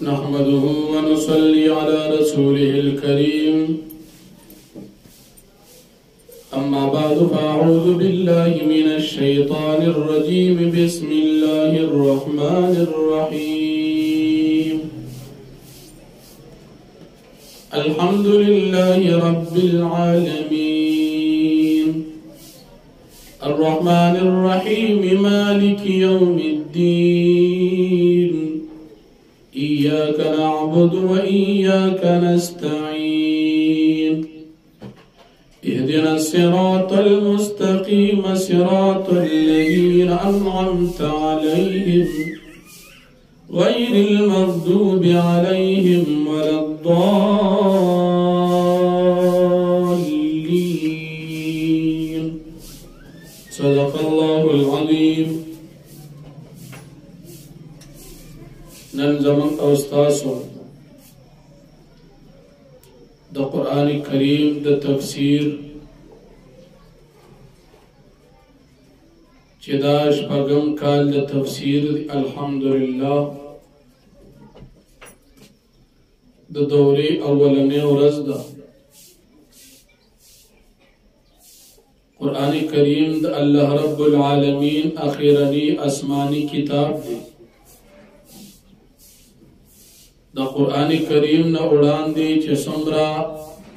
नहमदुहु व नुसल्ली अला रसूलिहिल करीम अम्मा बअदु फ़अऊज़ु बिल्लाहि मिनश शैतानिर रजीम बिस्मिल्लाहिर रहमानिर रहीम अल्हम्दुलिल्लाहि रब्बिल आलमीन अर्रहमानिर रहीम मालिकि यौमिद्दीन इय्याका नअबुदु व इय्याका नस्तईन इहदिनस सिरातल मुस्तकीम सिरातल लज़ीना अनअमता अलैहिम गैरिल मग़दूबि अलैहिम वलद्दाल्लीन सदक़ल्लाहुल अज़ीम। नन ज़मन औस्तासो द कुरान करीम द तफसीर चिदाश पगम काल द तफसीर अल्हम्दुलिल्लाह द दौरे अव्वलने औरज़ दा कुरान करीम द अल्लाह रब्बुल आलमीन आखिरनी आसमानी किताब दे द कुरान करीम न उड़ान दी चे सुमरा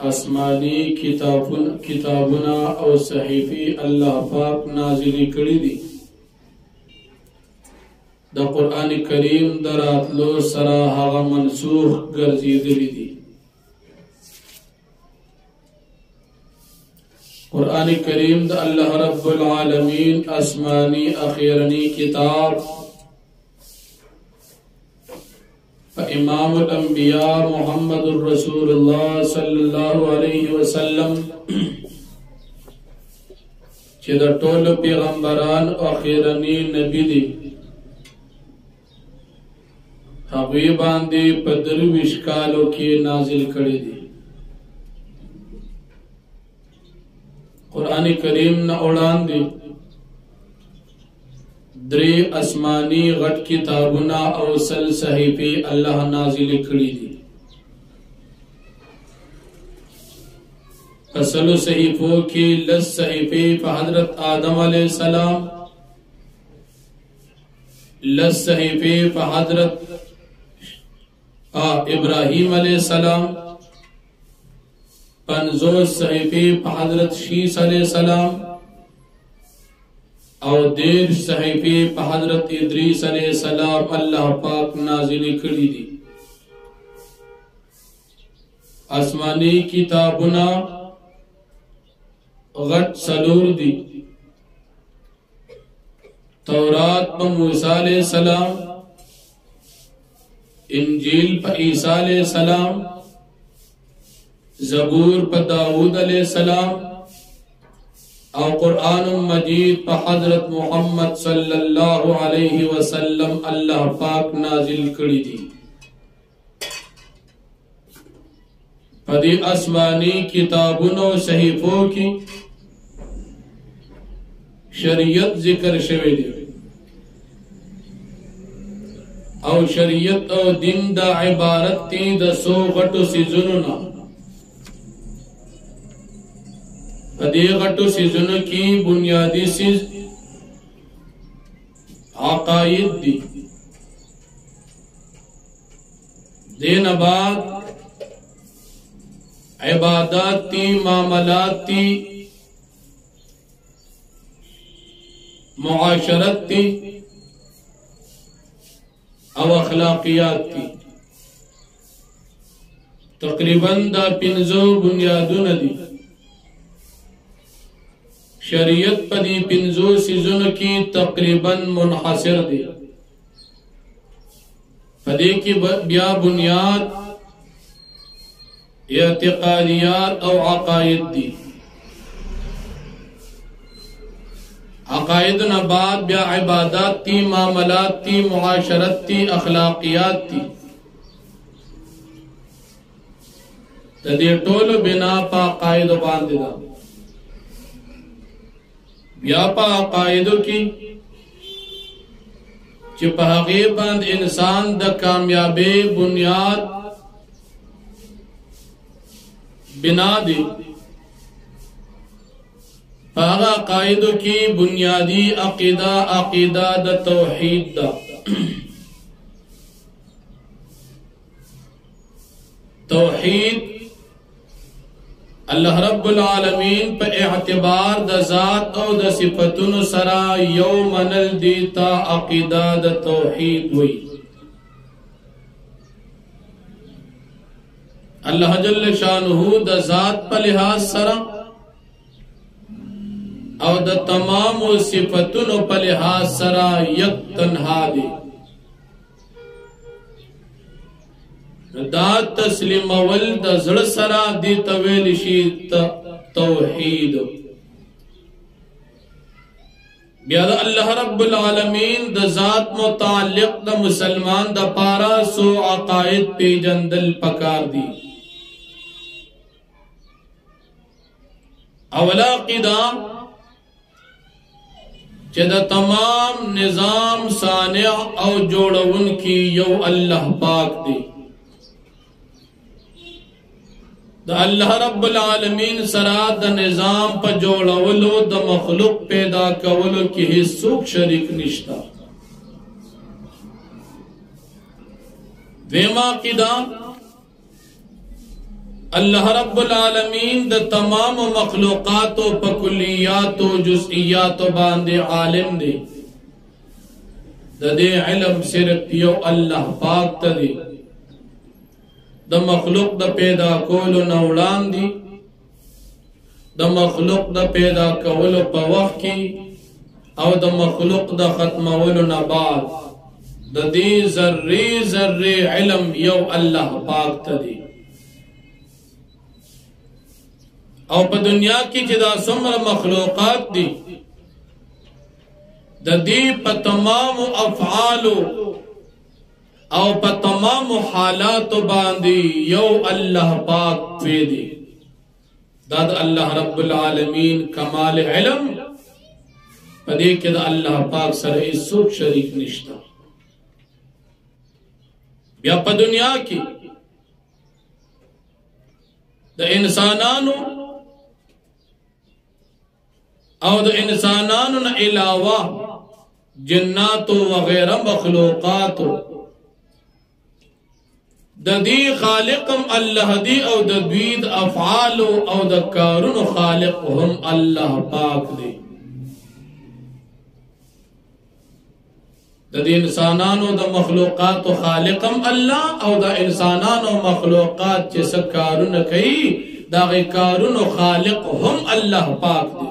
आसमानी किताबुना और सहीफी अल्लाह पाक नाजिली करी दी द कुरान करीम दरातलो सरा हागा मनसूख गर्जीदली दी। कुरान करीम द अल्लाह रब्बुल आलमीन आसमानी आखिरनी किताब इमामुल अंबिया मुहम्मदुर रसूलुल्लाह सल्लल्लाहु अलैहि वसल्लम चे द टोल पैगंबरान आखिरनी नबी दी हवी बांदे पदरविश कालों के नाजिल करी दी। कुरान करीम न उड़ान दी द्रे आसमानी गट किताबुना अवसल सहीफे अल्लाह नाजिल करी दी। असल सहीफों के लस सहीफे हजरत आदम अलैहिस्सलाम, लस सहीफे हजरत इब्राहिम अलैहिस्सलाम, पंजो सहीफे हजरत शीस अलैहिस्सलाम और देर सहीफे हजरत इद्रीस अलैहिस्सलाम अल्लाह पाक नाजिल करी दी। आसमानी किताबुना गट सलूर दी तौरात पर मूसा अलैहिस्सलाम, इंजील पर ईसा अलैहिस्सलाम, ज़बूर पर दाऊद अलैहिस्सलाम और कुरान मजीद पर हजरत मोहम्मद सल्लल्लाहु अलैहि वसल्लम अल्लाह पाक नाजिल करी दी। पदी आसमानी किताबुनो सहीफों की शरीयत जिक्र शवे दी और शरीयत और दिन दा इबारत ती द सो गटो सीजुना पदी गटो सीजुन की बुनियादी चीज अकायद दी। दिन बाद इबादत ती, मामलात ती, मुआशरत थी और अखलाकियात थी। तकरीबन दा पिंजो बुनियादुन दी शरीयत पदी पिंजो सीजुन की तकरीबन मुनहसिर दी। पदी की ब्या बुनियाद इतिकादियात और अकायद दी। अकायद नबाद ब्या इबादत थी, मामलात थी, मुआशरत थी, अखलाकियात थी। तदे टोल बिना पा कायद बांधदा व्यापा कायदों की چې په هغه باندې انسان د کامیابی بنیاد بنا دی هغه عقایدو کی بنیادی عقیدہ د توحید دا توحید اللہ رب العالمین په اعتبار د ذات او د صفاتونو سره یو منل دیتا عقیدہ د توحید وی اللہ جل شانہ د ذات په لحاظ سره او د تمام صفاتونو په لحاظ سره یک تنها دی دا تسلیم اول د زړه سره دی تویل شي توحید بیا د الله رب العالمین د ذات متعلق د مسلمان د پارا سو عقاید پیجندل پکار دی اولا عقیدہ چې د تمام نظام صانع او جوړون کی یو الله پاک دی د الله رب العالمین سره د نظام په جوړولو د مخلوق پیدا کولو کې هیڅ شریک نشتا دیما عقیدہ اللہ رب العالمین د تمام مخلوقات و کلیات و جزئیات باندې عالم دی د دې علم صرف یو الله پاک ته دی د مخلوق د پیدا کولو نه وړاندې د مخلوق د پیدا کولو په وخت کې او د مخلوق د ختمولو نه بعد د دې ذره ذره علم یو الله پاک ته دی او په دنیا کې چې دا څومره مخلوقات دي د دې په تمام افعال او په تمام حالات باندې یو الله پاک دی دا د الله رب العالمین کمال علم په دې کې د الله پاک سره هیڅ شریک نشته بیا په دنیا کې د انسانانو او د انسانانو نه علاوه جنات و غیره مخلوقات د دې خالقم الله دی او د دوی د افعال او د کارونو خالق هم الله پاک دی د دې انسانانو د مخلوقات خالقم الله او د انسانانو مخلوقات چې څه کارونه کوي دا غي کارونو خالق هم الله پاک دی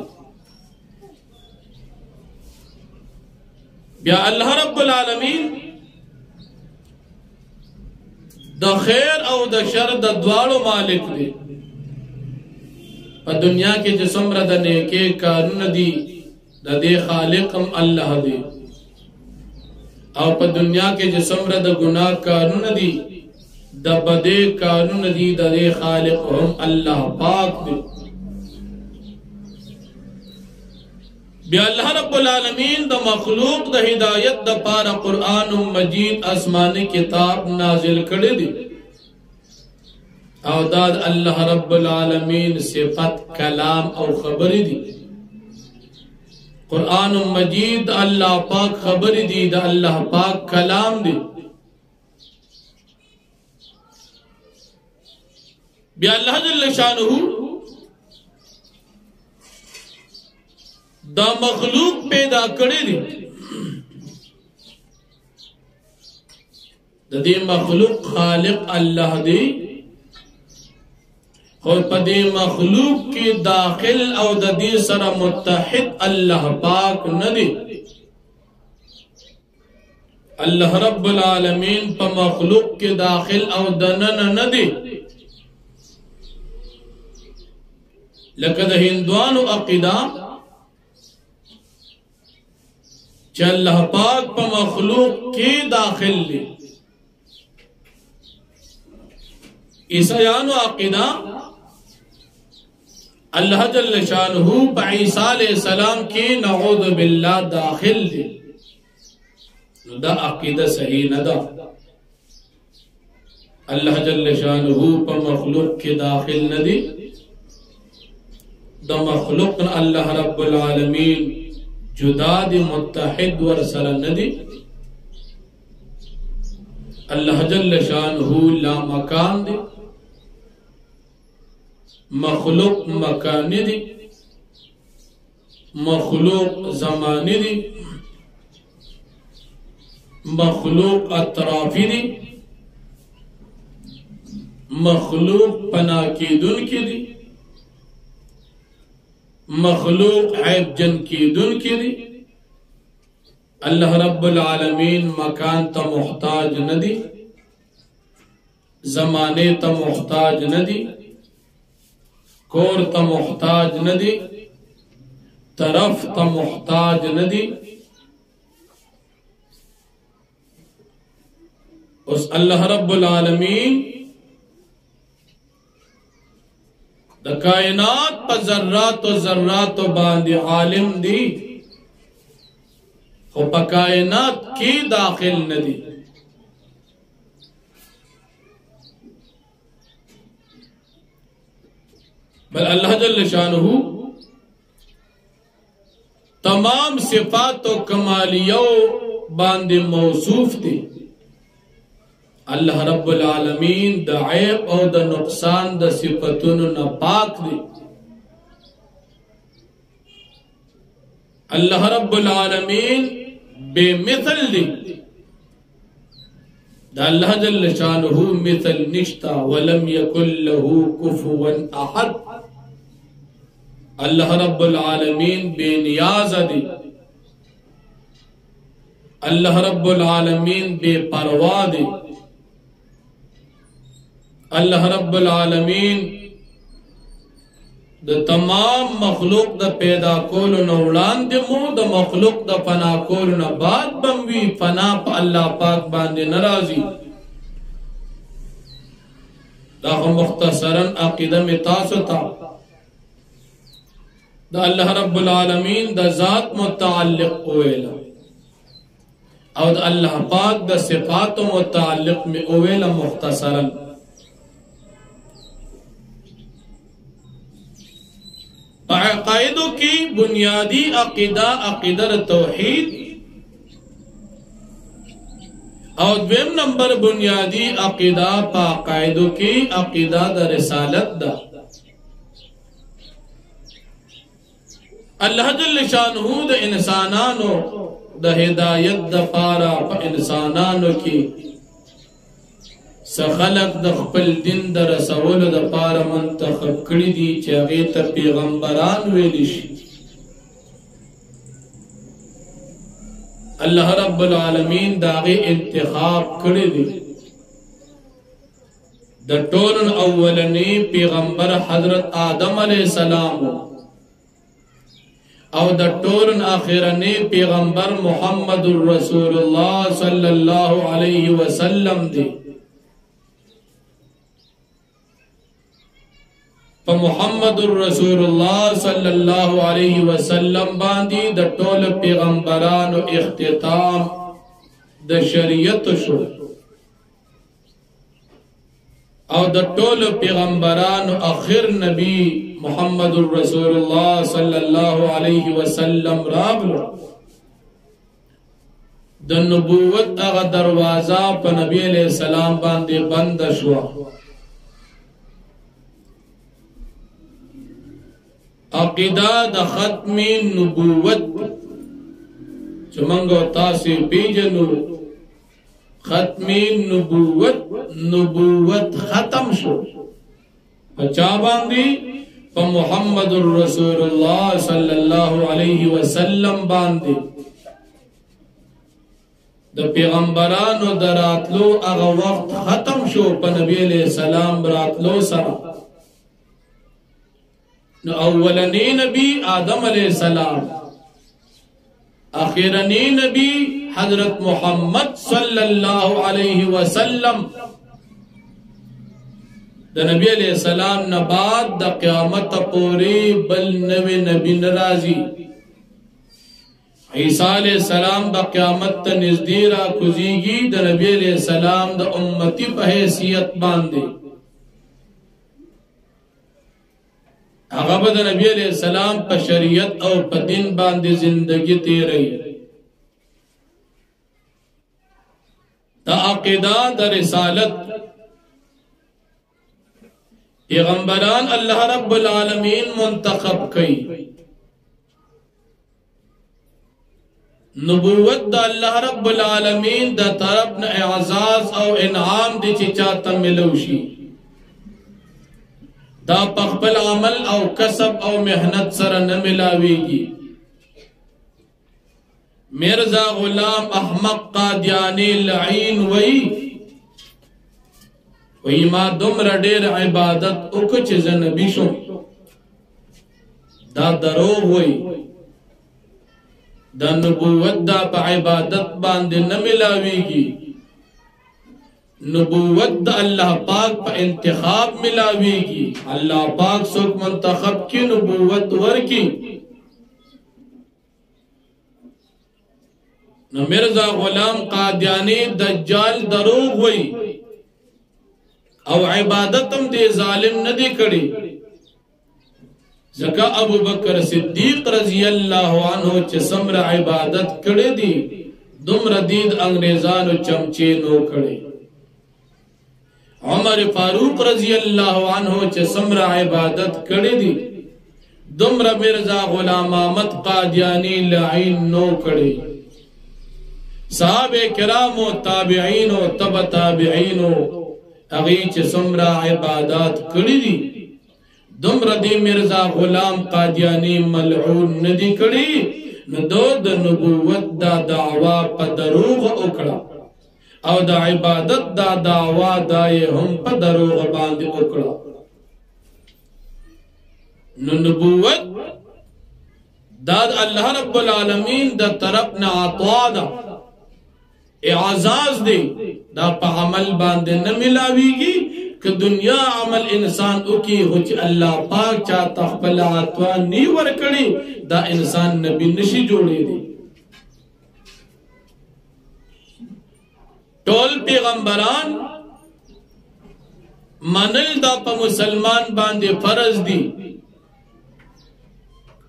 بیا الله رب العالمین د خیر او د شر د دواړو مالک دی په دنیا کې چې څومره د نیکي کارونه دي د دې خالق هم الله دی او په دنیا کې چې څومره د ګناه کارونه دي د بدې کارونه دي د دې خالق هم الله پاک دی بیا الله رب العالمین د مخلوق د هدایت د پاره قرآن مجید آسمانی کتاب نازل کړی دی او دا الله رب العالمین صفت کلام او خبرې دي قرآن مجید الله پاک خبرې دي د الله پاک کلام دی بیا الله جل شانه دا مخلوق پیدا کړی دی د دې مخلوق خالق الله دی خو په دې مخلوق کې داخل او د دې سره متحد الله پاک نه دی الله رب العالمین په مخلوق کې داخل او دنن نه دی لکه د هندوانو عقیده چې الله پاک په مخلوق کې داخل دی عیسیانو عقیده اللہ جل شانہ په عیسی علیہ السلام کې نعوذ باللہ داخل دی دا عقیدہ صحیح نہ دا اللہ جل شانہ پا مخلوق کے داخل نہ دی دا مخلوق اللہ رب العالمین جدا دی متحد ورسل نہ دی اللہ جل شانہ لا مکان دی مخلوق مکانی دی مخلوق زمانی دی مخلوق اطرافی دی مخلوق پناکیدن کی دی مخلوق عیب جن کی دن کی دی اللہ رب العالمین مکان تا محتاج ندی زمانے تا محتاج ندی کور تا محتاج ندی طرف تا محتاج ندی اس اللہ رب العالمین دا کائنات پا ذرات و ذرات و باندی عالم دی خو پا کائنات کی داخل ندی بل اللہ جل شانہ تمام صفات و کمالیوں باندی موصوف دی اللہ رب العالمین دا عیب او دا نقصان دا صفتون نا پاک دی اللہ رب العالمین بے مثل دی دا اللہ جل شانہ مثل نشتا ولم یکن لہو کفوا احد اللہ رب العالمین بے نیاز دی اللہ رب العالمین بے پرواہ دی اللہ رب العالمین دا تمام مخلوق دا پیدا کولو نوڑان دی مو دا مخلوق دا فنا کولو نباد بموی فنا پا اللہ پاک باندے نرازی دا مختصراً عقیدہ میں تاسو تا دا اللہ رب العالمین دا ذات متعلق اویلا او دا اللہ پاک دا صفات متعلق میں اویلا مختصراً عقائدوں کی بنیادی عقیدہ عقیدہ توحید اور دویم نمبر بنیادی عقیدہ پا عقائدوں کی عقیدہ دا رسالت دا اللہ جل شانہ دا انسانانو دا ہدایت دا پارا پا انسانانو کی سخلق دا خپل دین دا رسول دا پارا منتخب کری دی چاگیتا پیغمبران ویلیش اللہ رب العالمین داغی انتخاب کری دی دا طولن اولنی پیغمبر حضرت آدم علیہ السلام او دا طولن آخرنی پیغمبر محمد الرسول اللہ صلی اللہ علیہ وسلم دی محمد الرسول اللہ صلی اللہ علیہ وسلم باندی دا طول پیغمبران و اختتام دا شریعت شو او دا طول پیغمبران و اخر نبی محمد الرسول اللہ صلی اللہ علیہ وسلم رابلو دا نبوت اغا دروازہ پا نبی علیہ السلام باندی بند شوا عقیدہ دا ختم نبوت چمنگو تاسی پیجنو ختم نبوت ختم شو پچا باندی پا محمد الرسول اللہ صلی اللہ علیہ وسلم باندی دا پیغمبرانو دا راتلو اغا وقت ختم شو پا نبی علیہ السلام راتلو سرا اولنی نبی آدم علیہ السلام آخرنی نبی حضرت محمد صلی اللہ علیہ وسلم دا نبی علیہ السلام نباد دا قیامت پوری بل نوی نبی نرازی عیسی علیہ السلام با قیامت تا نزدی را کزیگی دا نبی علیہ السلام دا امتی پا حیثیت باندے اغب دا نبی علیہ السلام پا شریعت او پا دین باندے زندگی تیرئی دا عقیدہ دا رسالت پیغمبران اللہ رب العالمین منتخب کئی نبوت دا اللہ رب العالمین دا طرف اعزاز او انعام دی چی چاہتا ملوشی دا پخبل عمل او کسب او محنت سر نملاوی گی مرزا غلام احمق قادیانی لعین وی ما دمر دیر عبادت اکچ زنبیشو دا دروغ وی دا نبوت دا پا عبادت باندے نملاوی گی نبوت دا اللہ پاک پا انتخاب ملاوی گی اللہ پاک سوک منتخب کی نبوت ورکی نو مرزا غلام قادیانی دجال دروغ وی او عبادتم دے ظالم ندی کڑی زکا ابو بکر صدیق رضی اللہ عنہ چه سمر عبادت کڑی دی دمر دید انگریزانو چمچے نو کڑی عمر فاروق رضی اللہ عنہ چه سمر عبادت کڑی دی دمر مرزا غلام احمد قادیانی لعین نو کڑی صحابہ کرام و تابعین و تب تابعین و اغیچ سمرا عبادات کڑی دی دمر دی مرزا غلام قادیانی ملعون ندی کڑی ندو دا نبوت دا دعوا پا دروغ اکڑا او دا عبادت دا دعوا دائے ہم پا دروغ باندی اکڑا نبوت دا اللہ رب العالمین دا طرفنا عطوا دا اعزاز دے دا پا عمل باندے نملاوی گی کہ دنیا عمل انسان اکی ہوچ اللہ پاک چاہتا خبل عطوان نی ورکڑی دا انسان نبی نشی جوڑے دی ٹول پیغمبران منل دا پا مسلمان باندے فرض دی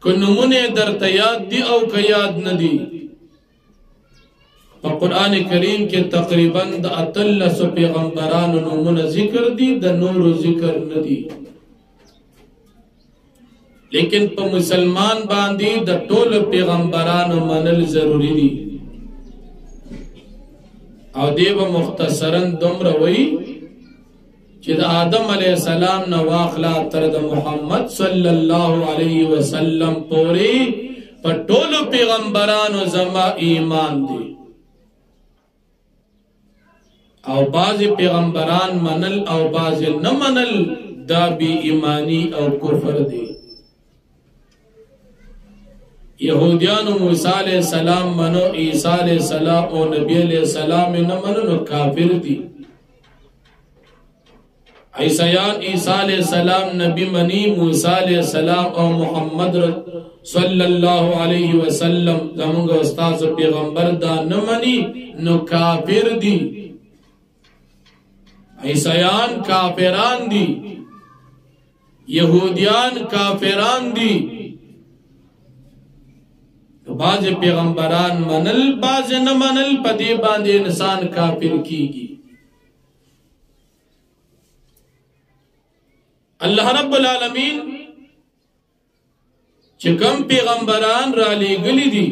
کنمون در تیاد دی او کیاد ندی قرآن کریم کے تقریباً دا اتلس پیغمبران نمون ذکر دی دا نور ذکر ندی لیکن پا مسلمان باندی دا طول پیغمبران منل ضروری دی او دیو مختصراً دم روی چی دا آدم علیہ السلام نواخلا ترد محمد صلی اللہ علیہ وسلم پوری پا طول پیغمبران زما ایمان دی او باز پیغمبران منل او باز نمنل دا بی ایمانی او کفر دی یہودیان و موسیٰ علیہ السلام منو عیسیٰ علیہ السلام و نبی علیہ السلام نمنو نو کافر دی عیسیان عیسیٰ علیہ السلام نبی منی موسیٰ علیہ السلام او محمد صلی اللہ علیہ وسلم زمانگا استاذ پیغمبر دا نمنی نو کافر دی عیسیان کافران دی یہودیان کافران دی باز پیغمبران منل باز نہ منل پدی باندے انسان کافر کی گی اللہ رب العالمین چکم پیغمبران را لی گلی دی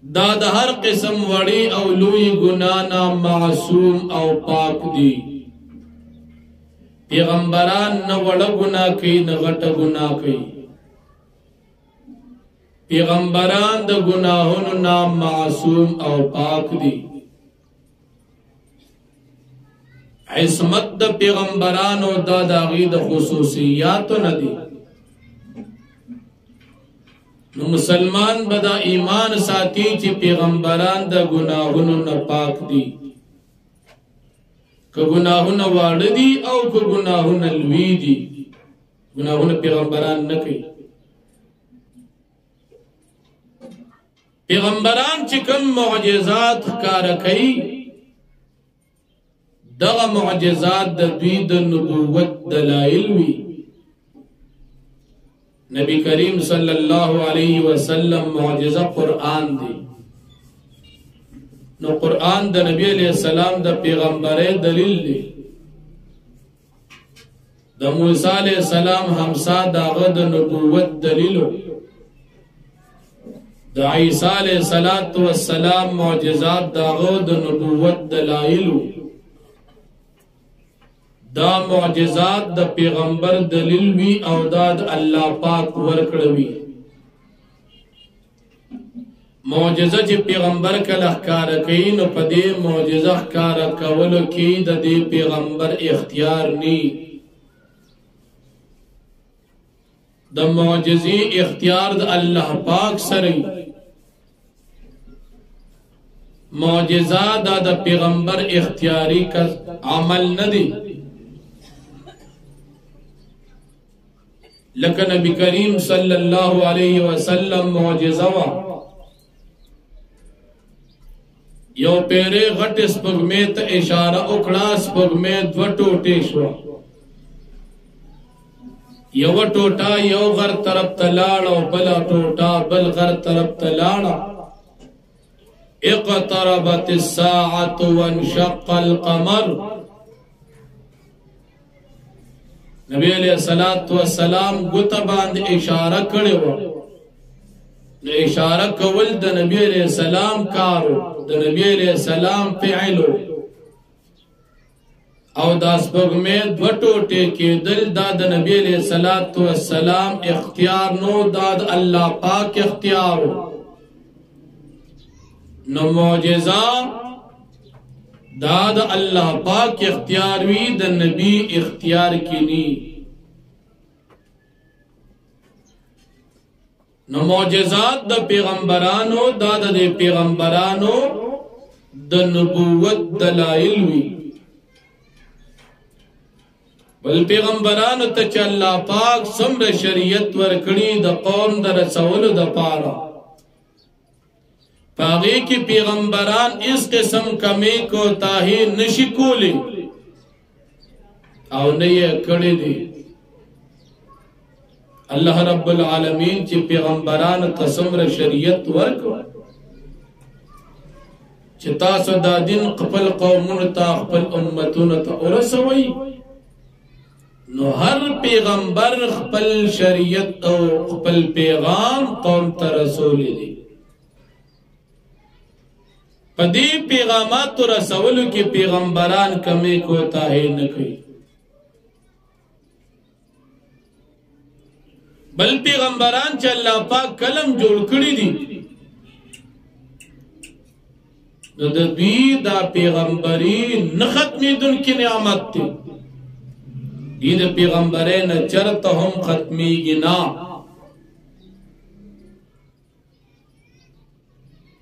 داد ہر قسم وڑی او لوی گنانا معصوم او پاک دی پیغمبران نہ وڑا گناہ کئی نہ غٹ گناہ کئی پیغمبران دا گناہن نام معصوم او پاک دی عصمت دا پیغمبران و دا داغی دا خصوصیاتو ندی نو مسلمان بدا ایمان ساتی چی پیغمبران دا گناہن نا پاک دی کہ گناہن وارد دی او کہ گناہن الوی دی گناہن پیغمبران نکی پیغمبران چې کوم معجزات ښکاره کوي دغه معجزات د دوی د نبوت دلایل وي. نبی کریم صلی الله علیه وسلم معجزه قرآن دی. نو قرآن د نبی علیہ السلام د پیغمبرۍ دلیل دی. د موسی علیہ السلام همسا داغه د نبوت دلیلو. د عیسی علیہ السلام معجزات داغه د نبوت دلایلو. دا معجزات د پیغمبر دلیل وی او دا د الله پاک ورکړوي. معجزه چې پیغمبر کله ښکاره کوي نو په دې معجزه ښکاره کولو کې د دې پیغمبر اختیار نی. د معجزې اختیار د الله پاک سره. معجزه دا د پیغمبر اختیاري عمل نه دی. لکه نبی کریم صلی الله علیه وسلم معجزه وا یو پیره غټ سپګمې ته اشاره وکړه، سپګمې دوه ټوټې شو. یو ټوټه یو غر طرف ته لاړ او بل ټوټه بل غر طرف ته لاړ. اقتربت الساعة وانشق القمر. نبی علیہ السلام گوتا باندې اشاره کړې و. نو اشاره کول د نبی علیہ السلام کارو، د نبی علیہ السلام فعلو. او دا سپګمې دوه ټوټې کېدل دا د نبی علیہ السلام اختیار نو، دا د الله پاک اختیار. نو معجزه دا د الله پاک اختیار وی، د نبی اختیار کی نی. نو معجزات د پیغمبرانو دا د پیغمبرانو د نبوت دلائل وی. بل پیغمبرانو ته چې الله پاک څومره شریعت ورکړي د قوم د رسولو د پاره، پاگے کی پیغمبران اس قسم کمی کو تاہی نشی کولی او نئے کڑی دی. اللہ رب العالمین چی پیغمبران قسم شریعت ورکو چی تاسو دا دین قبل قومون تا قبل امتون تا ارسوئی. نو ہر پیغمبر قبل شریعت او قبل پیغام قوم تا رسولی دی. پدی پیغامات رسولو کی پیغمبران کمی کوتاہی نکی. بل پیغمبران چا اللہ پاک کلم جوڑ کری دی. نو دوی دا پیغمبری نختمی دن کی نعمت تی. دی دا پیغمبرین چرتا ہم ختمی گنا.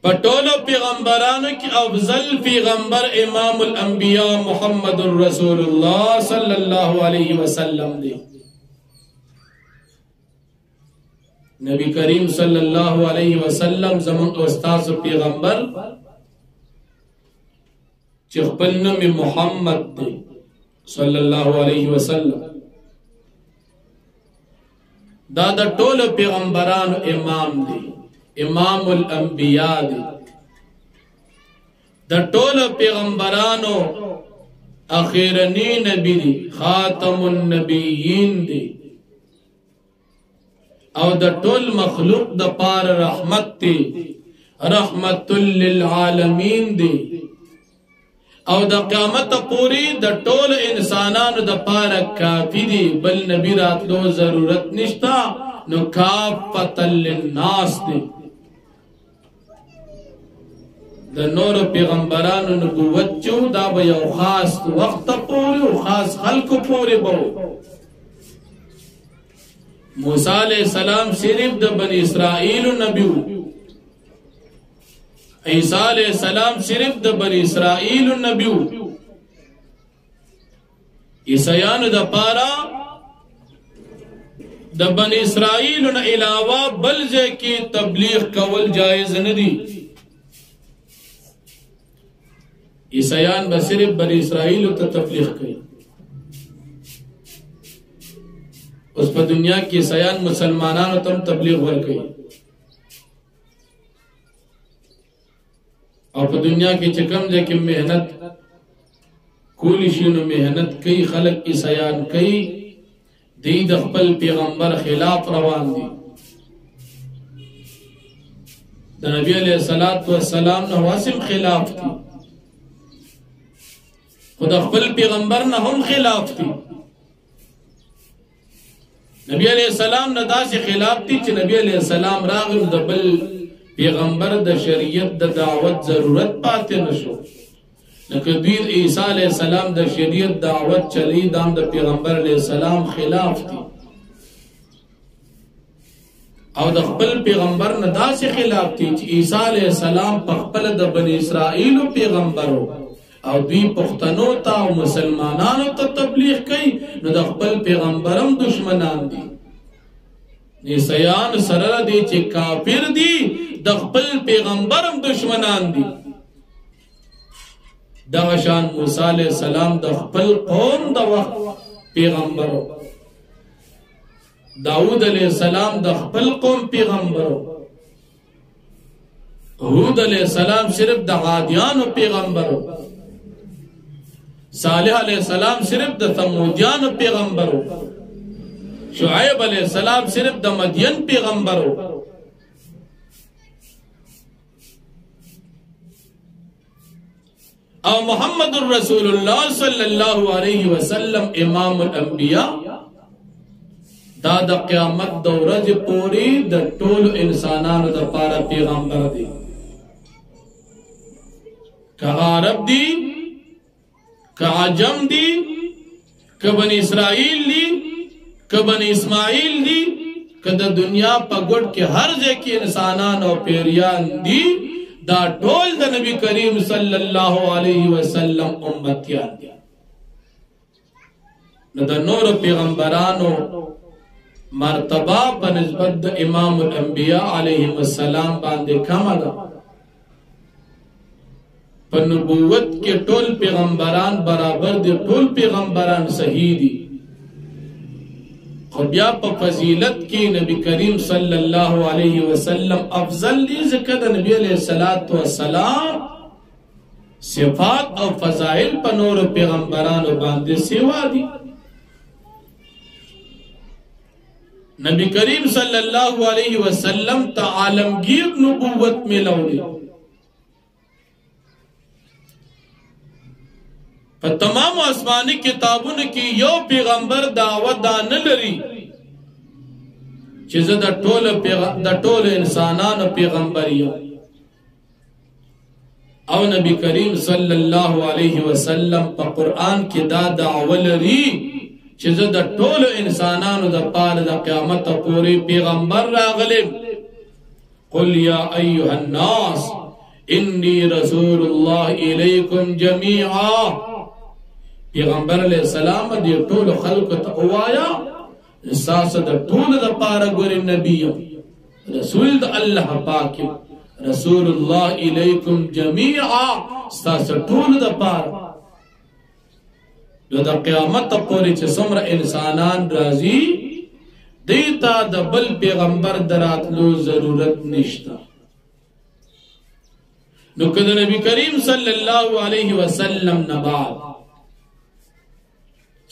پٹولو پیغمبرانو کی افضل پیغمبر امام الانبیاء محمد الرسول اللہ صلی اللہ علیہ وسلم دے. نبی کریم صلی اللہ علیہ وسلم زمان استاذ پیغمبر چخپل نمی محمد دے صلی اللہ علیہ وسلم. دادا ٹولو پیغمبرانو امام دے، امام الانبیاء دی. دا ټول پیغمبرانو اخیرنی نبی دی، خاتم النبیین دی. او دا ټول مخلوق دا پار رحمت دی، رحمت للعالمین دی. او دا قیامت پوری دا ټول انسانانو دا پار کافی دی، بل نبی راتلو ضرورت نشتا. نو کافت للناس دی. دا نور پیغمبرانو نبوت چو دا با یو خاص وقت پوری و خاص خلق پوری باو. موسیٰ علیہ السلام صرف دا بنی اسرائیل نبیو، عیسیٰ علیہ السلام صرف دا بنی اسرائیل نبیو. عیسیان دا پارا د بنی اسرائیل نه علاوه بل ځای کې تبلیغ کول جایز نه دي. عیسایان به صرف بنی اسرائیل ته تبلیغ کوي. اوس په دنیا کې عیسایان مسلمانانو ته تبلیغ ورکوي او په دنیا کې چې کوم ځای کې مهنت کولی شي نو مهنت کوي خلک عیسایان کوي دی د خپل پیغمبر خلاف روان دي. د نبی علیہ الصلوۃ والسلام نه واسم خلاف دي خو د خپل پیغمبر نه هم خلاف دي. نبی علیہ السلام نه داسې خلاف دي چې نبی علیہ السلام راغل د بل پیغمبر د شریعت د دعوت ضرورت پاتې نشو. لکه دوی عیسی علیہ السلام د شریعت دعوت چلی دام د پیغمبر علیہ السلام خلاف دي او د خپل پیغمبر نه داسې خلاف دي چې عیسی علیہ السلام په خپل د بنی اسرائیل پیغمبرو او دوی پښتنو ته او مسلمانانو ته تبلیغ کوي نو د خپل پیغمبرم دشمنان دي. عیسایان سره دي چې کافر دي د خپل پیغمبرم دشمنان دي. دغه شان موسی علیہ السلام د خپل قوم د وخت پیغمبرو، داود علیہ السلام د خپل قوم پیغمبرو، هود علیہ السلام صرف د عادیانو پیغمبرو، صالح علیہ السلام صرف د ثمودیانو پیغمبرو، شعیب علیہ السلام صرف د مدین پیغمبرو. او محمد رسول اللہ صلی اللہ علیہ وسلم امام الانبیاء دا د قیامت د ورځې پورې د ټولو انسانانو د پاره پیغمبر دی. که عرب دی، که عجم دی، که بنی اسرائیل دی، که بنی اسماعیل دی، که د دنیا په ګوټ کې هر ځای کې انسانان او پیریان دی، دا ټول د نبی کریم صلی الله علیه وسلم امتیان دي. نو د نور پیغمبرانو مرتبه په نسبت د امام الانبیاء علیهم السلام باندې کم ده. په نبوت کې ټول پیغمبران برابر دي، ټول پیغمبران صحیح دي، خو بیا په فضیلت کې نبی کریم صلی الله علیه وسلم افضل دي، ځکه د نبی علیہ الصلوۃ والسلام صفات او فضائل په نور پیغمبرانو باندې سیوا دي. نبی کریم صلی الله علیه وسلم ته عالمگیر نبوت ملوي. په تمام آسمانی کتابونو کې یو پیغمبر دعوت دا نه لري چې زه د ټولو انسانانو پیغمبر یم، او نبی کریم صلی الله علیه وسلم په قرآن کې دا دعوه لري چې زه د ټولو انسانانو د پاره د قیامت پورې پیغمبر راغلم. قل یا ایها الناس انی رسول الله الیکم جمیعا. پیغمبر علیہ السلام دی ټول خلق ته وایا اساس د ټول د پاره ګورې نبی رسول د الله پاک رسول الله الیکم جمیعا، اساس ټول د پاره د قیامت پورې چې څومره انسانان راځي دیتا د بل پیغمبر دراتلو ضرورت نشته. نو کله نبی کریم صلی الله علیه وسلم نه بعد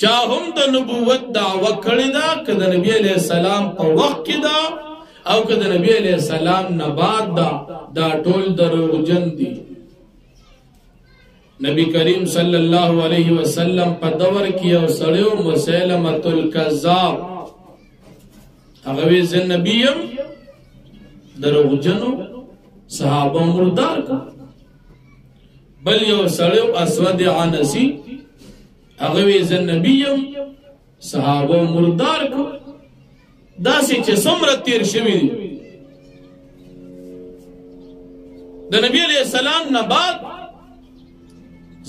چا هم د نبوت دعوه کړی دا، که د نبی علیہ السلام په وخت کې دا او که د نبی علیہ السلام نه بعد دا ټول دروغجن دي. نبی کریم صلی الله علیه وسلم په دور کې یو سړی مسیلمة الکذاب، هغه وی زه نبی یم، دروغجنو صحابه مردار کا. بل یو سړی اسود عنسی، هغه وی زه نبی یم، صحابه مردار کو. داسې چې څومره تیر شوي دي. د نبی علیہ السلام نه بعد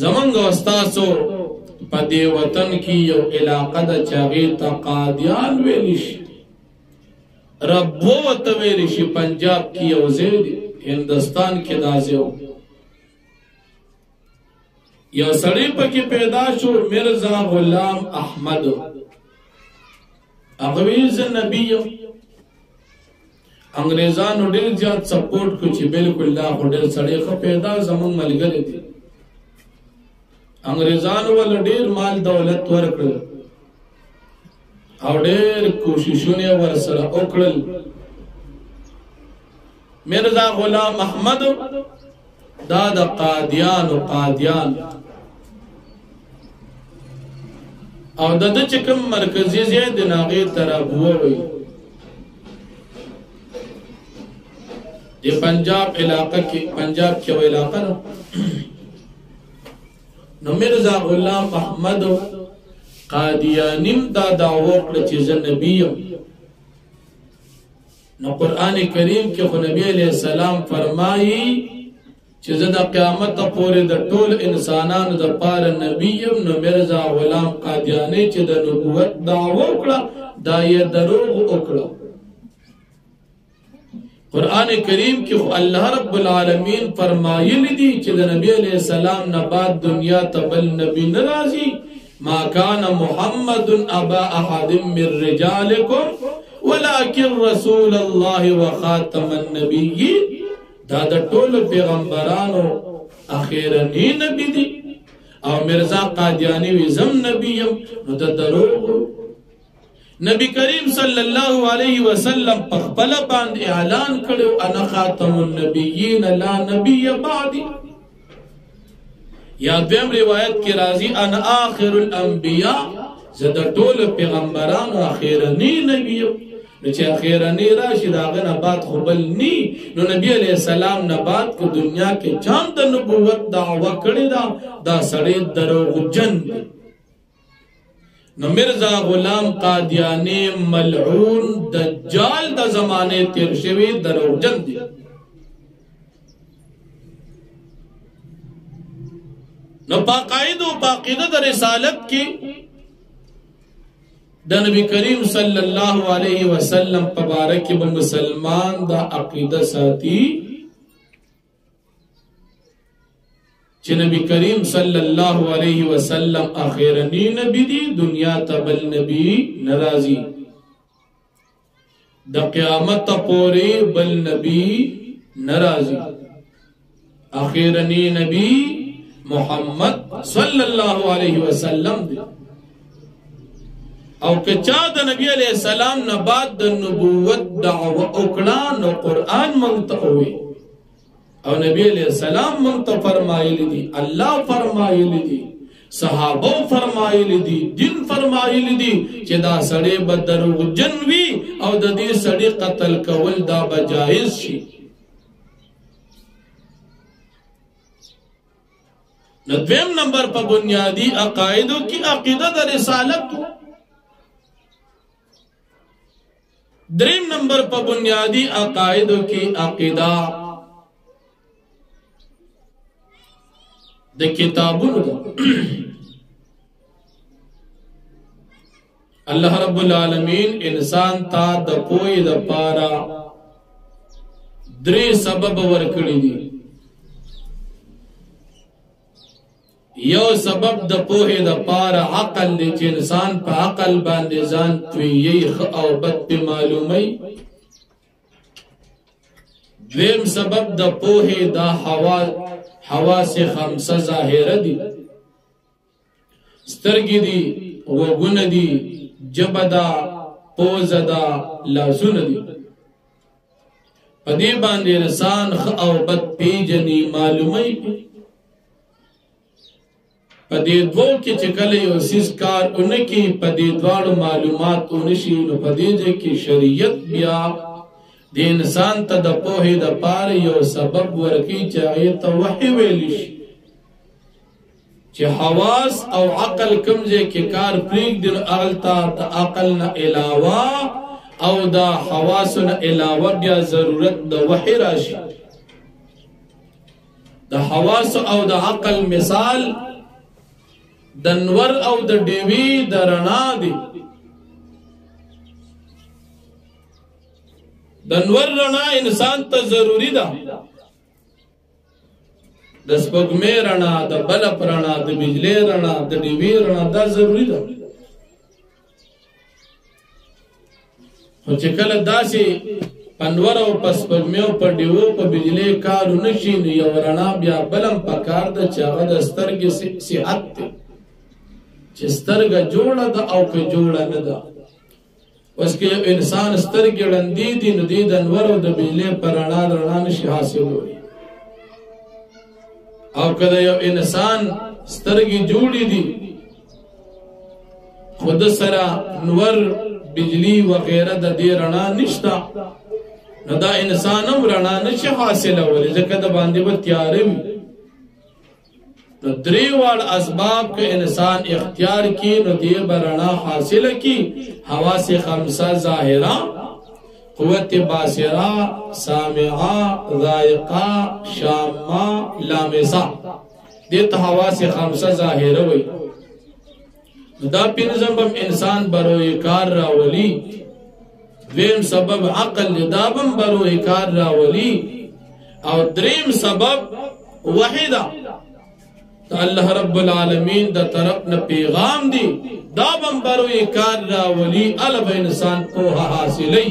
زمونږ استاسو په دې وطن کې یو علاقه ده چې هغې ته قادیان ویلی شي. ربو وتویل شي پنجاب کی یو ځای دی هندوستان کې دا ځای یو سړی پکې پیدا شو مرزا غلام احمد هغه ز نبی انګريزانو ډېر زیات سپورټ کو چې بالکل لا هډر سړی خو پیدا زمون ملګری دي انګريزانو ول ډېر مال دولت ورکړ او ډېر کوششونه ورسره وکړل مرزا غلام احمد دا د قادیان او د چې کوم مرکزی ځای د ناغې طرف ووي د پنجاب علاقه کې پنجاب کې و علاقه نو مرزا غلام احمد قادیانیم دا دعوه کړ چې زه نبی یم نو قرآن کریم کې خو نبی علیہ السلام فرمایي چې زه د قیامت پورې د ټول انسانانو د پاره نبی یم نو مرزا غلام قادیانی چې د نبوت دعوه وکړه دا یې دروغ وکړه قرآن کریم کې الله رب العالمین فرمایلی دي چې د نبی علیہ السلام نه بعد دنیا ته بل نبی ناراضي ما كان محمد ابا احد من رجالكم ولكن رسول الله وخاتم النبيين دا د ټول پیغمبرانو اخیرنی نبی دی او مرزا قادیانی وی زم نبی یم نو د دروغ نبی کریم صلی الله علیه وسلم په خپل باندې اعلان کړو انا خاتم النبیین لا نبی بعدی یا دیم روایت کی راضی انا آخر الانبیاء زد ټول پیغمبرانو اخیرنی نبی یم نو چې اخیرنی راشي داغه نه بعد خو بل نی نو نبی علیہ السلام نه بعد کو دنیا کې چاند د نبوت دعوه کړی دا سړی دروغجن نو مرزا غلام قادیانی ملعون دجال د زمانه تیر شوی دروغجن دی نو باقاعده د رسالت کې د نبی کریم صلی الله علیه وسلم مبارک به مسلمان دا عقیده ساتي چې نبی کریم صلی الله علیه وسلم اخیرنی نبی دی دنیا ته بل نبی ناراضي د قیامت پورې بل نبی ناراضي اخیرنی نبی محمد صلی الله علیه وسلم دی او کچا د نبی علیہ السلام نه بعد د نبوت دعوه وکړه نو قرآن منتقوي او نبی علیہ السلام منتق فرمایلی دي الله فرمایلی دي صحابه فرمایلی دي دین فرمایلی دي چې دا سړی به دروغجن وي او د دې سړی قتل کول دا بجایز شي نو دویم نمبر په بنیادی عقایدو کی عقیده د رسالت دریم نمبر په بنیادی عقایدو کی عقیده د کتابونو الله رب العالمین انسان تا د پوی د پارا درې سبب ورکړي دي یو سبب د پوهې د پاره عقل دی چې انسان په عقل باندې ځان تویي او بد په معلومي دویم سبب د پوهې د حواس خمسه ظاهره دي سترګې دي وګونه دي جبه ده پوزه ده لاسونه دي په دې باندې انسان او بد پیژني معلومي پدې دوه کې چې کله یو سیس کار اونکي پدې دواړو معلومات اونشي نو پدې کې شریعت بیا د انسان ته د پوهې د پاره یو سبب ورکی چې ایت وحی ویل شي چې حواس او عقل کمزې کې کار پریک د اغلتا د عقل نه علاوه او د حواس نه علاوه بیا ضرورت د وحی راشي د حواس او د عقل مثال د نور او د ډیوی د رڼا دی د نور رڼا انسان ته ضروری ده، د سپوږمۍ رڼا، د بلب رڼا، د بجلی رڼا، د ډیوې رڼا دا ضروری ده. خو چې کله داسې پنور او په سپوږمۍ او په ډیوو په بجلی کار ونه شي نو یو رڼا بیا بلم پکار ده چې هغه د سترګې صحت دی، چې سترګه جوړه ده او که جوړه نه ده. اوس که یو انسان سترګې ړندې دي نو دی د انور او د بجلی په رڼا نشي حاصلولی، او که د یو انسان سترګې جوړې دي خو د سره نور بجلی وغیره د دې رڼا نشته نو دا انسان هم رڼا نشي حاصلولی، ځکه د باندې به تیاره وي. نو درې واړه اسباب که انسان اختیار کی نو دی به رڼا حاصله کی. حواس خمسه ظاهره، قوت باصره، سامعه، ذائقه، شامه، لامسه، دې ته حواس خمسه ظاهره وي. دا پنځم هم انسان بروی کار راولي. دویم سبب عقل دا بم بروی کار راولي، او دریم سبب وحیده الله رب العالمین دا طرف نه پیغام دی، دا بم بروی کار راولي، الب انسان پوها حاصلی.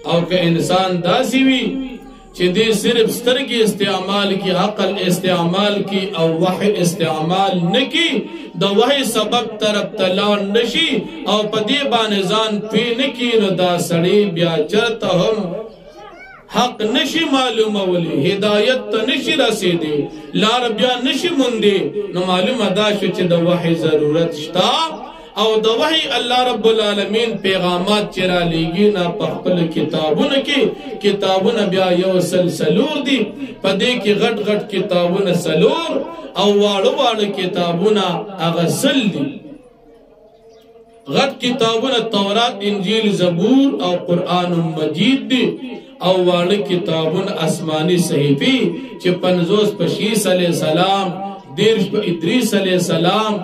او که انسان داسی وی چې دې صرف سترګې استعمال کی، عقل استعمال کی او وحی استعمال نکی، د وحی سبب طرف تلان نشي او په دې باندې ځان پی نکی نو دا سړی بیا چرته هم حق نشي معلومولی، هدایت ته نشي رسیدي، لار بیا نشي موندي. نو معلومه دا شو چې د وحی ضرورت شته، او د وحی الله رب العالمین پیغامات چې را لیږي نه په خپل کتابونه کې، کتابونه بیا یو سلسلور دي، په دې کې غټ غټ کتابونه سلور او واړه واړه کتابونه هغه سل دي. غټ کتابونه تورات، انجیل، زبور او قرآن مجید دي، او واړه کتابونه آسمانی صحیفې چې 50 په شیس علیہ السلام، 10 په ادریس علیہ السلام،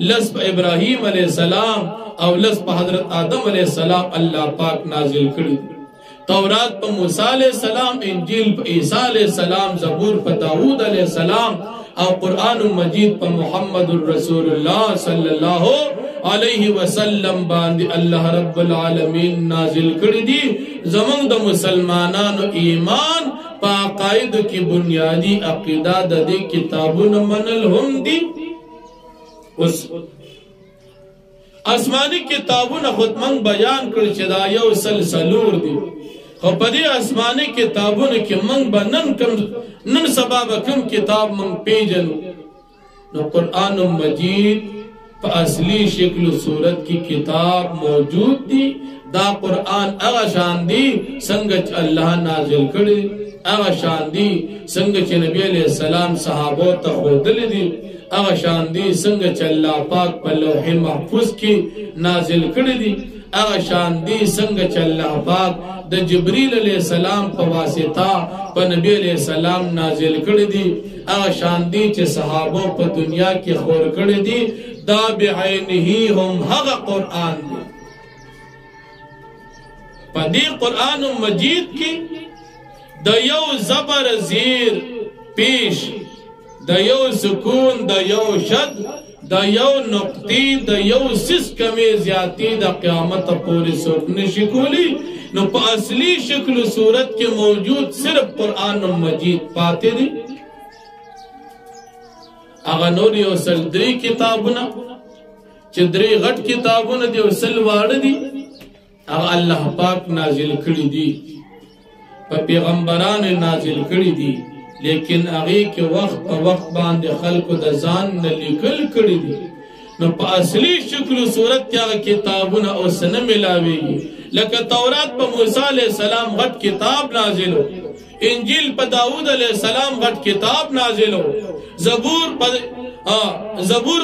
10 په ابراہیم علیہ السلام او 10 په حضرت آدم علیہ السلام اللہ پاک نازل کړي. تورات په موسی علیہ السلام، انجیل په عیسی علیہ السلام، زبور په داود علیہ السلام او قرآن مجید په محمد رسول الله صلی الله علیہ وسلم باندې الله رب العالمین نازل کړي دي. زمونږ د مسلمانانو ایمان په عقاید کې بنیادی عقیده د دې کتابونو منل هم دي. اوس آسمانی کتابونه خود من بیان کړ چې دا یو سلسلور دي، خو په دې آسمانی کتابونه کې من به نن سبا به کوم کتاب من پیژنو. نو قرآن مجید په اصلی شکل و صورت کی کتاب موجود دی. دا قرآن اغا شان دی څنګه چې الله نازل کړي، اغا شان دی څنګه چې نبی علیہ السلام صحابو ته ښودلی دي، اغا شان دی څنګه چې الله پاک په لوح محفوظ کې نازل کړي دي، اغا شان دی څنګه چې الله پاک د جبریل علیہ السلام په واسطه په نبی علیہ السلام نازل کړي دي، اغا شان دی چې صحابو په دنیا کې خور کړي دي. دا بعینه هم هغه قرآن دی. په دې قرآن مجید کې د یو زبر زیر پیش، د یو سکون، د یو شد، د یو نقطی، د یو سس کمی زیاتی د قیامت پوری څوک نشي کولی. نو په اصلی شکل و صورت کې موجود صرف قرآن مجید پاتے دی. اغا نور یو سل 3 کتابونه چې 3 غټ کتابونه دی او سل واړه دي، اغا الله پاک نازل کړي دي، په پیغمبران نازل کړي دي، لیکن هغه کې وخت په وخت باندې خلکو د ځان نه لیکل کړي دي. نو په اصلي شکل و صورت کې هغه کتابونه اوس نه ملاويږي. لکه تورات په موسی علیہ السلام غټ کتاب نازلو، انجیل په داود علیہ السلام غټ کتاب نازلو، زبور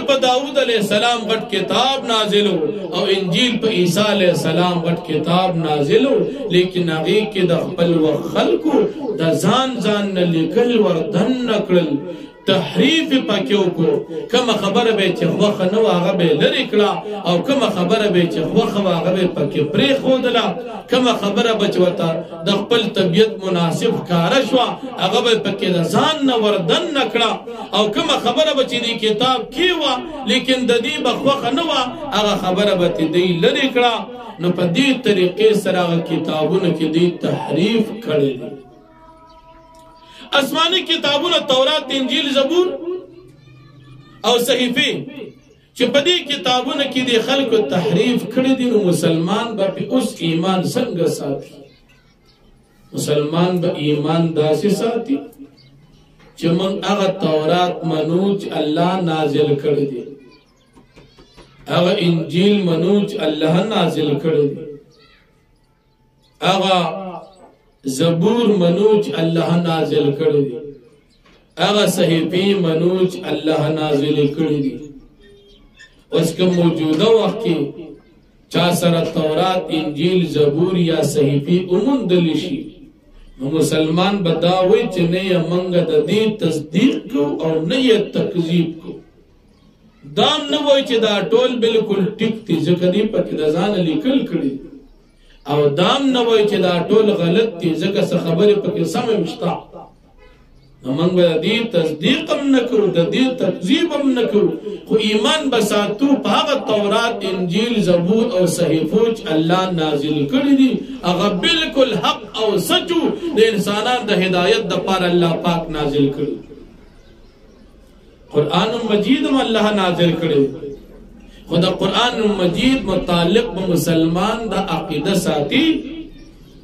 په داود علیہ السلام غټ کتاب نازلو، او انجیل په عیسی علیہ السلام غټ کتاب نازلو. لیکن هغه کې د خپل خلکو د ځان نه لیکل وردن نکړل، تحریف پکیو کو کما خبره به چې خوخه نو هغه به لری کړه او کما خبره به چې خوخه هغه به پکې پرې خودلا کما خبره بچوتا د خپل طبيعت مناسب کار شو هغه به پکې ځان نه وردن نکړه او کما خبره بچې دی کتاب کیوا لیکن د دې بخوخه نو هغه خبره به دی لری کړه نو په دې طریقې سره کتابونه کې دی تحریف کړي آسمانی کتابونه تورات انجیل زبور او صحیفه چې په دې کتابونه کې د خلکو تحریف کړي دي نو مسلمان به اوس ایمان څنګه ساتي مسلمان به ایمان داسې ساتي چې موږ هغه تورات منوج الله نازل کړی دی هغه انجیل منوج الله نازل کړی دی هغه زبور منوج الله نازل کړی دی هغه صحیفه منوج الله نازل کړی دی اوس که موجوده وخت کې چا سره تورات انجیل زبور یا صحیفه اومندل شي نو مسلمان بداوي چې نه یې منګه د دې تصدیق کو او نه یې تکذیب کو دام نه وای چې دا ټول بالکل ټیک دي ځکه دې پکې د ځان لیکل کړي او دام نه وای چې دا ټول غلط دي ځکه څه خبره پکې سم مشتا موږ به دې تصدیق هم نکړو د دې تکذیب هم نکړو خو ایمان بساتو په هغه تورات انجیل زبور او صحیفه الله نازل کړی دي هغه بالکل حق او سچو د انسانانو د هدایت د پر الله پاک نازل کړی قرآن مجید هم الله نازل کړی خدا قرآن مجید متعلق به مسلمان د عقیده ساتي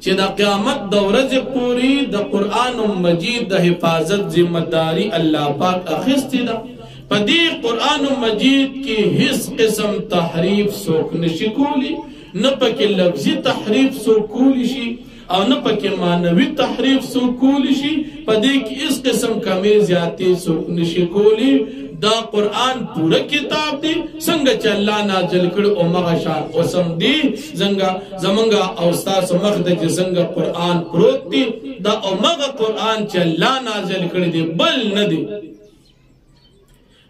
چې د قیامت د ورځې پورې د قرآن مجید د حفاظت ذمہ داری الله پاک اخیستی ده په دې قرآن مجید کې هیڅ قسم تحریف څوک نشي کولی نه پکې لفظي تحریف څوک کولی شي او نه پکې معنوي تحریف څوک کولی شي په دې کې هیڅ قسم کمی زیاتې څوک نشي کولی دا قرآن پورا کتاب دی څنګه چې الله نازل کړ او مغه شان اوسم دی زمونږه او تاسو مخ د څنګه قرآن پروت دی دا او مغه قرآن چې الله نازل کړ دی بل نه دی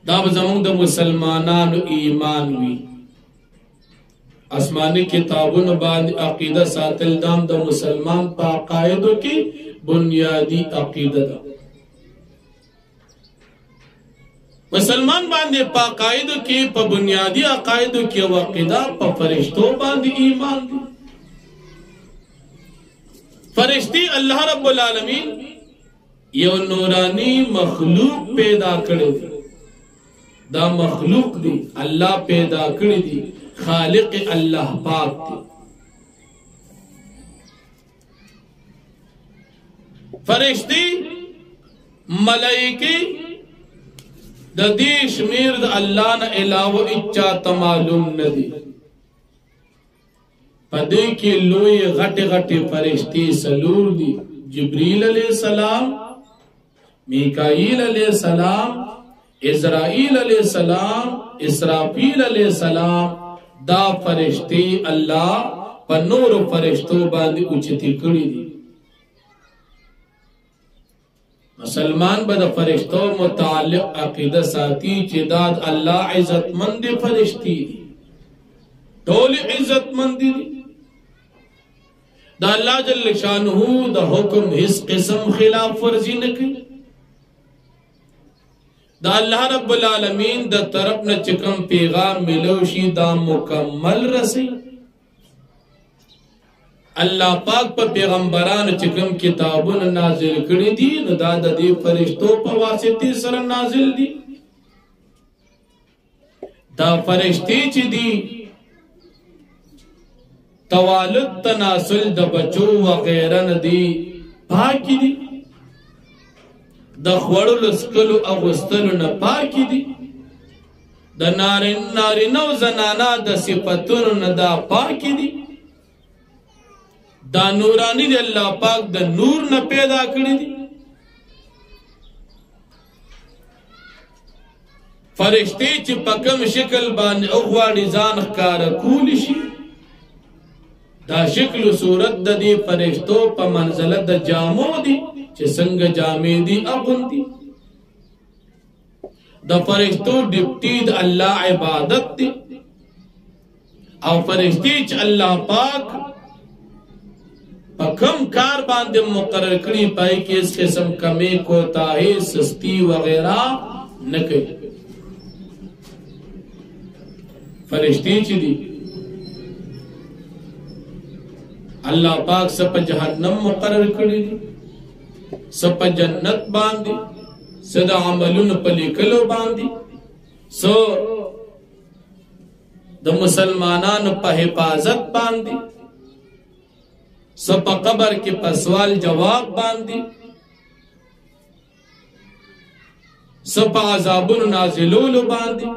دا زمونږ د مسلمانانو ایمان وی آسمانی کتابونو باندې عقیده ساتل دام د مسلمان په عقایدو کې بنیادی عقیده ده مسلمان باندې په عقایدو کې په بنیادی عقایدو کې عقیده په فرشتو باندې ایمان دي فرشتي الله رب العالمین یو نورانی مخلوق پیدا کړی دا مخلوق دی الله پیدا کړی دی خالق الله پاک دی فرشتي ملائکه د دې شمیر د الله نه علاوه اچا معلوم ندي پدې کې لوی غټه غټه فرشتي سلور دي جبريل عليه السلام میکائیل علیہ السلام اسرائیل علیہ السلام اسرافیل علیہ السلام دا فرشتي الله په نور فرشتو باندې اوچتي کړی دي مسلمان به د فرشتو متعلق عقیده ساتي چې دا الله عزتمند فرشتي دي ټول عزتمند دي دا الله جل شانه د حکم هیڅ قسم خلاف ورزي نه کوي دا اللہ رب العالمین دا طرف نہ چکم پیغام ملوشی دا مکمل رسی اللہ پاک پا پیغمبران چکم کتابون نازل کری دی نو دا دی فرشتو پا واسطی سر نازل دی دا فرشتی چی دی توالد تناسل دا بچو وغیرن دی پاکی دی د خوړلو سکلو اغوستلو نه پاکی دي د نارینه او زنانا د صفاتونو نه دا پاکی دي دا نورانی دی الله پاک د نور نه پیدا کړی دي فرشتي چې په کوم شکل باندې او غواړي ځان ښکارا کولی شي دا شکل او صورت د دې فرشتو په منزله د جامو دي چې څنګه جامې دي اغوندي دا فرشتو ڈپٹی دا اللہ عبادت دی او فرشتی چ اللہ پاک پا کم کار باندے مقرر کری پائی کہ اس قسم کمی کوتاہی سستی وغیرہ نکے فرشتی چی دی اللہ پاک سپا جہنم مقرر کری دی سپا جنت باندی سدا عملون پلی کلو باندی سو دا مسلمانان پا حفاظت باندی سپا قبر کے پسوال جواب باندی سپا عذابون نازلولو باندی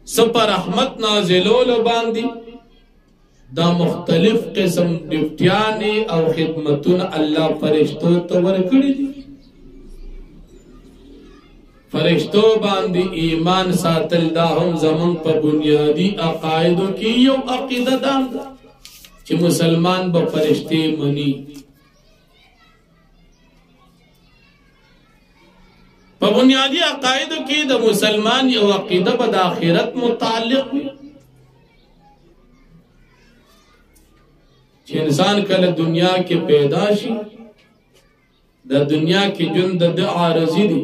سپا رحمت نازلولو باندی دا مختلف قسم ڈپٹیانی او خدمتون اللہ فرشتو تور کری دی فرشتو باندی ایمان ساتل دا ہم زمان پا بنیادی عقائدو کی یو عقیدہ دام دا چی مسلمان با فرشتے منی پا بنیادی عقائدو کی دا مسلمان یو عقیدہ با دا آخرت متعلق بھی چی انسان کل دنیا کے پیداشی دا دنیا کی جن دا عارضی دی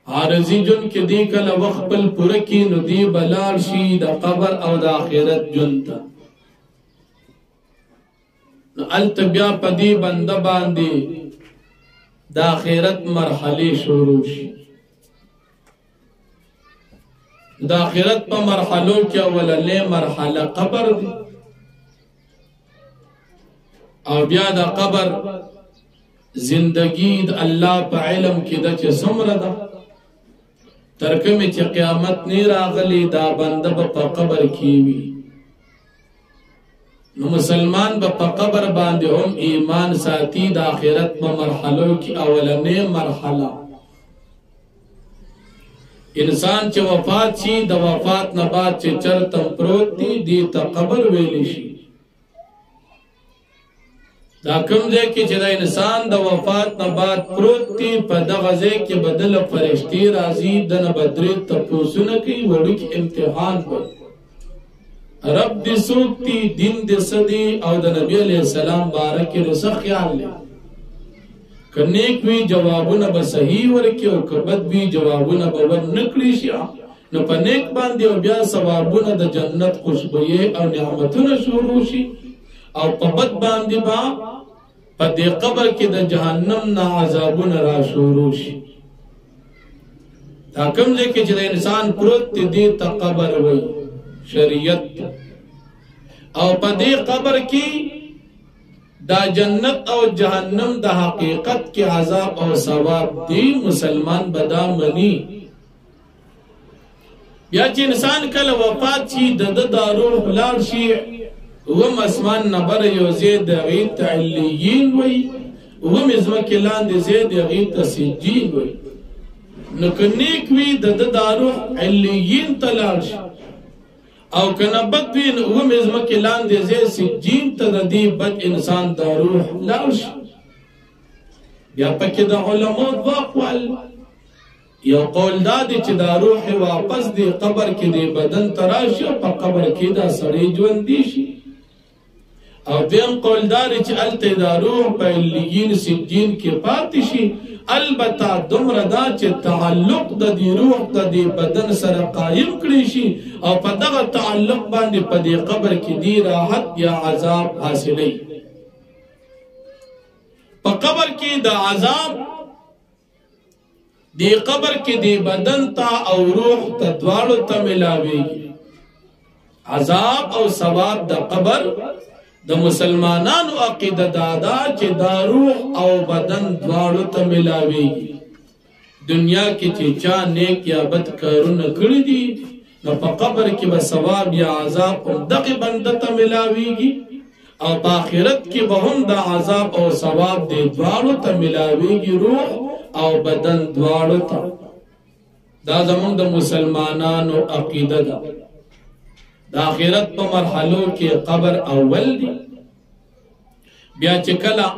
عارضی جن کے دی کل وقبل پرکی ندی بلار شی دا قبر او دا آخرت جن تا التبیا پدی بند باندی دا آخرت مرحلی شروع شی دا آخرت پا مرحلوں کیا وللے مرحلہ قبر دی او بیا دا قبر زندگی دا اللہ پا علم کی دا چه سمر دا ترکمی چه قیامت نیر آغلی دا بند با قبر کیوی نو مسلمان با قبر باندے ہم ایمان ساتی دا آخرت با مرحلوں کی اولنے مرحلہ انسان چه وفات شی دا وفات نباد چه چرتم پروت دی تا قبر ویلی شی دا کم دے کی چه دا انسان دا وفات نباد پروت تی پا دا غزے کی بدل فرشتی رازی دن بدریت تپوسونکی وڑو کی امتحان پر رب دی سوکتی دین دی صدی او دا نبی علیہ السلام بارکی رسا خیال لے کنیک بھی جوابونا با صحیح ورکی او کبت بھی جوابونا با ور نکلی شیا نو پا نیک باندی او بیا ثوابونا دا جنت خوشبوئے او نعمتونا شروع شی او پا بد باندی با پا دی قبر کی دا جہنم نا عذابونا را شروع شی تاکم لے کے جدا انسان پروت دی تا قبر وی شریعت او پا دی قبر کی دا جنت او جہنم دا حقیقت کی عذاب او ثواب دی مسلمان بدا منی یا چی انسان کل وفات شی دا روح لار شی وم اسمان نبر یو زید غیت علیین وی وم ازمکلان دی زید غیت سجین وی نکنیک وی دا روح علیین تلار شی او کنا بد بین وم ازمکی لاندے زی سجین تا دی بد انسان دا روح لاوش یا پکی دا علماء واقوال یا قول دادی چی دا روح واپس دی قبر کی دی بدن تراشی پا قبر کی دا سری جون دیشی او دیم قول داری چی التی دا روح پا علیین سجین کی پاتشی البتا دمر دا چه تعلق دا دی روح دا دی بدن سر قائم کریشی او پا دغا تعلق باندی پا دی قبر کی دی راحت یا عذاب حاصلی پا قبر کی دا عذاب دی قبر کی دی بدن تا او روح تا دوارو تا ملاوی عذاب او ثواب دا قبر دا مسلمانانو عقیدہ دادا چی دا روح او بدن دوارو تا ملاوی دنیا کی چیچا نیک یا بد کارون کری دی نا پا قبر کی با ثواب یا عذاب ام دقی بندتا ملاوی گی او پا آخرت کی با ہم دا عذاب او ثواب دی دوارو تا ملاوی گی روح او بدن دوارو تا دا زمان دا مسلمانانو عقیدہ دا دا آخرت پا مرحلوں کی قبر اول دی بیا چکلا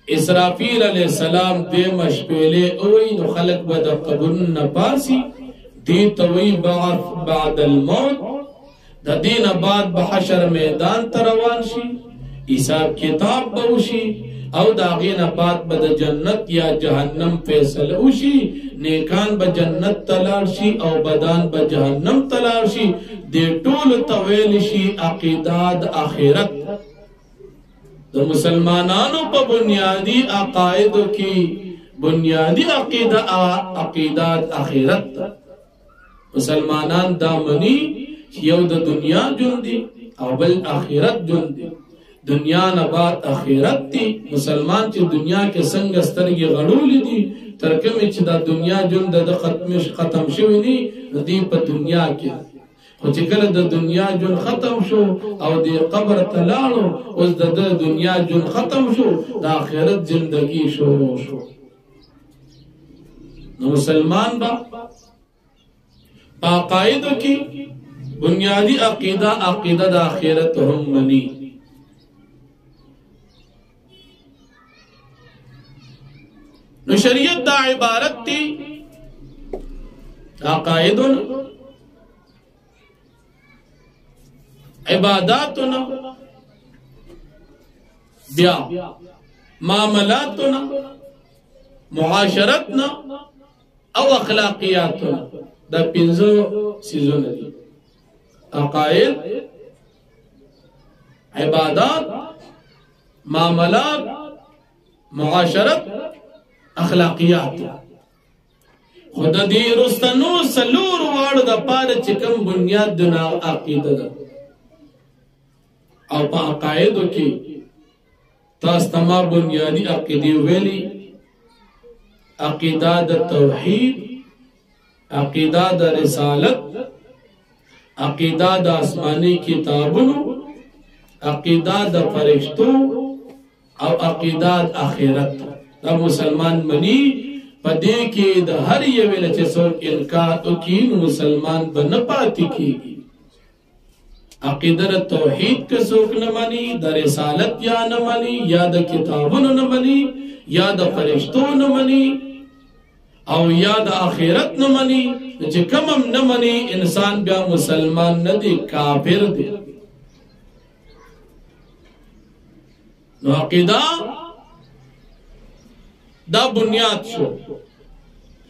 اسرافیل علیہ السلام دے مشپیلے اوئی نو خلق بدا قبرن نپاسی دی توی بعد الموت دا دین بعد بحشر میدان تروان شی حساب کتاب بوشی او داغین بعد بدا جنت یا جہنم فیصل اوشی نیکان بجنت تلار شی او بدان بجہنم تلار شی دے طول طویل شی عقیداد آخرت دا مسلمانانو پا بنیادی عقائدو کی بنیادی عقیدات آخرت مسلمانان دامنی یو دا دنیا جن دی او بل آخرت جن دی دنیا نبات آخرت دی مسلمان چی دنیا کے سنگ استرگی غلولی دی ترکمی چی دا دنیا جن دا ختم شوی نی دی پا دنیا کی خو چې کله د دنیا جون ختم شو او د قبر تلاړو اوس د دنیا جون ختم شو د آخرت زندگی شروع شو نو مسلمان با عقایدو کی بنیادی عقیدہ د آخرت هم منی نو شریعت دا عبارت تی عقایدو عباداتنا بیا معاملاتنا معاشرتنا او اخلاقیاتنا دا پنځه سيزونه دي عقائد عبادات معاملات معاشرت اخلاقیات خود دې رستنو سلور واړو د پاره چې کوم بنیاد د عقیده ده او پا عقائدو کی تاستما بنیادی عقیدی ویلی عقیدہ دا توحید عقیدہ دا رسالت عقیدہ دا آسمانی کتابونو عقیدہ دا فرشتو او عقیدہ دا آخرت دا مسلمان منی پا دے کی دا ہر یہ ویلے چے سوک انکار اکین مسلمان بنپاتی کی گی عقیدہ توحید کے سوک نمانی دا رسالت یا نمانی یا دا کتابون نمانی یا دا فرشتو نمانی او یا دا آخرت نمانی جے کمم نمانی انسان بیا مسلمان ندی کافر دی نو عقیدہ دا بنیاد شو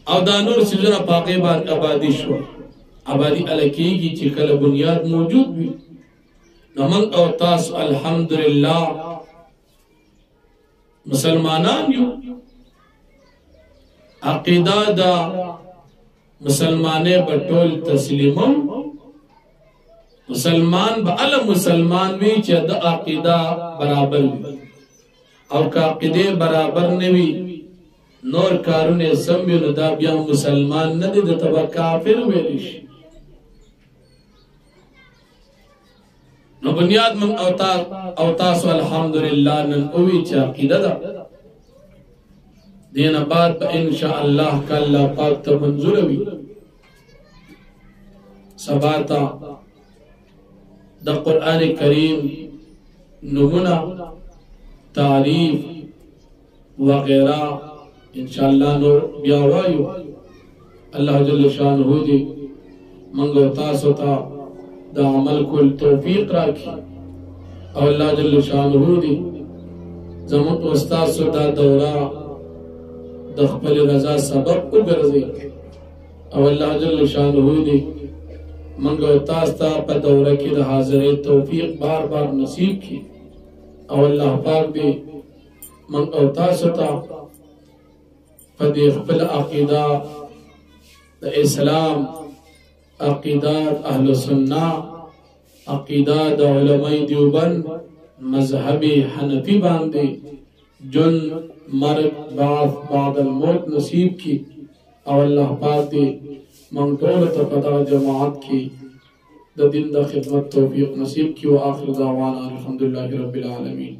او دا نور سیزونا پاقی بان آبادی شو آبادی علاقی کی چکل بنیاد موجود بھی نمنگ او تاس الحمدللہ مسلمانان یو عقیدہ دا مسلمانے بطول تسلیمم مسلمان با علم مسلمان بھی چا دا عقیدہ برابر بھی او کا عقیدے برابر نوی نور کارونے سمبیو ندا بیا مسلمان ندی دا تبا کافر ویلیش نو بنیاد من اوتاسو الحمدللہ نن اوی چا عقیدہ دا دین بعد با انشاءاللہ کا اللہ پاک تا منظوروی سباتا دا قرآن کریم نمونہ تعریف وغیرہ انشاءاللہ نور بیاوائیو اللہ جل شانہ دی منگو تاسو تا دا عمل کل توفیق راکی او اللہ جل شانہ دی زمان استاسو دا دورہ دخپل رضا سبب کو گرزی او اللہ جل شانہ دی منگو تاستا پا دورہ کی دا حاضر توفیق بار بار نصیب کی او اللہ پاک دی منگو تاستا پا دی خپل عقیدہ دا اسلام عقیدات اہل سنہ عقیدات علماء دیوبند مذہبی حنفی باندے جن مرگ بعد الموت نصیب کی او اللہ پاک دے من دولت قضا جماعت کی دا دن دا خدمت توفیق نصیب کی و آخر دعوانا الحمدللہ رب العالمین